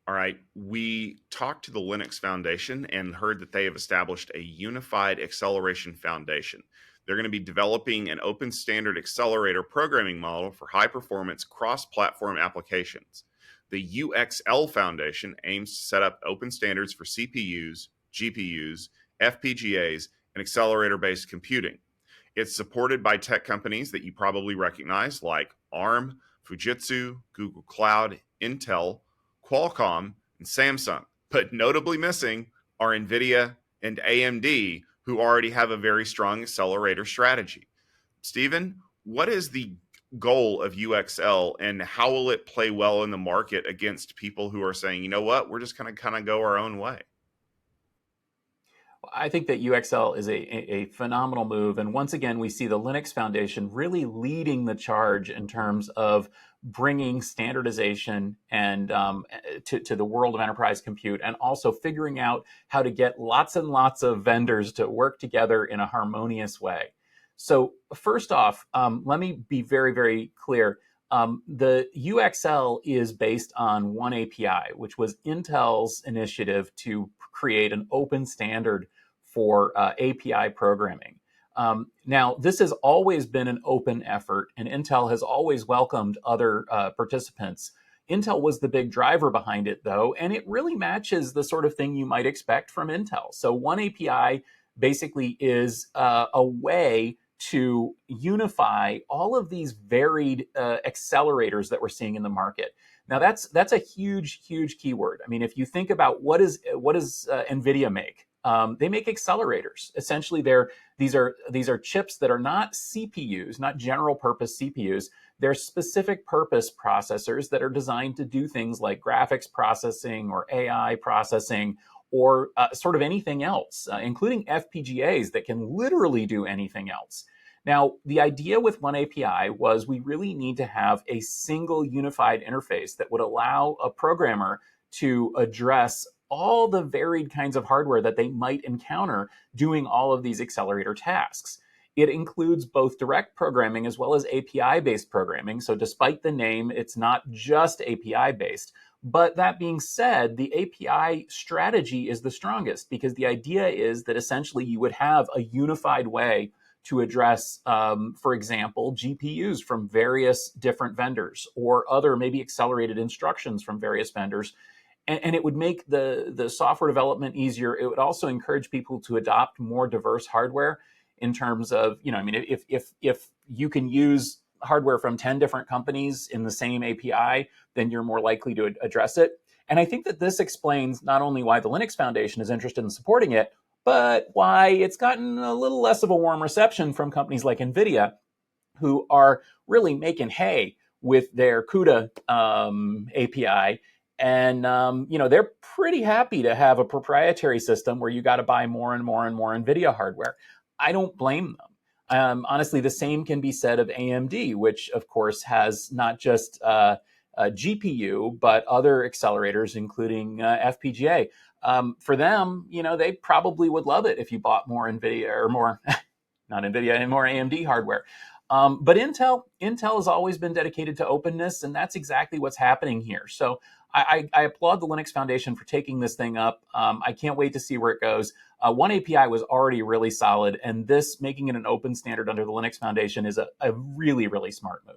All right. We talked to the Linux Foundation and heard that they have established a unified acceleration foundation. They're going to be developing an open standard accelerator programming model for high performance cross platform applications. The UXL Foundation aims to set up open standards for CPUs, GPUs, FPGAs, and accelerator based computing. It's supported by tech companies that you probably recognize like ARM, Fujitsu, Google Cloud, Intel, Qualcomm, and Samsung. But notably missing are Nvidia and AMD, who already have a very strong accelerator strategy. Stephen, what is the goal of UXL and how will it play well in the market against people who are saying, you know what, we're just going to kind of go our own way? I think that UXL is a phenomenal move. And once again, we see the Linux Foundation really leading the charge in terms of bringing standardization and to the world of enterprise compute, and also figuring out how to get lots and lots of vendors to work together in a harmonious way. So first off, let me be very, very clear. The UXL is based on one API, which was Intel's initiative to create an open standard for API programming. Now, this has always been an open effort, and Intel has always welcomed other participants. Intel was the big driver behind it, though, and it really matches the sort of thing you might expect from Intel. So one API basically is a way to unify all of these varied accelerators that we're seeing in the market. Now that's a huge, huge keyword. I mean, if you think about what does Nvidia make? They make accelerators. Essentially, these are chips that are not CPUs, not general purpose CPUs. They're specific purpose processors that are designed to do things like graphics processing or AI processing or sort of anything else, including FPGAs that can literally do anything else. Now, the idea with one API was we really need to have a single unified interface that would allow a programmer to address all the varied kinds of hardware that they might encounter doing all of these accelerator tasks. It includes both direct programming as well as API-based programming. So despite the name, it's not just API-based. But that being said, the API strategy is the strongest because the idea is that essentially you would have a unified way to address, for example, GPUs from various different vendors or other maybe accelerated instructions from various vendors. And it would make the software development easier. It would also encourage people to adopt more diverse hardware in terms of, I mean, if you can use hardware from 10 different companies in the same API, then you're more likely to address it. And I think that this explains not only why the Linux Foundation is interested in supporting it, but why it's gotten a little less of a warm reception from companies like Nvidia, who are really making hay with their CUDA API. And they're pretty happy to have a proprietary system where you got to buy more and more and more Nvidia hardware. I don't blame them. Honestly, the same can be said of AMD, which of course has not just a GPU, but other accelerators, including FPGA. For them, they probably would love it if you bought more Nvidia or more, not Nvidia, and more AMD hardware. But Intel has always been dedicated to openness, and that's exactly what's happening here. So I applaud the Linux Foundation for taking this thing up. I can't wait to see where it goes. One API was already really solid, and this making it an open standard under the Linux Foundation is a really, really smart move.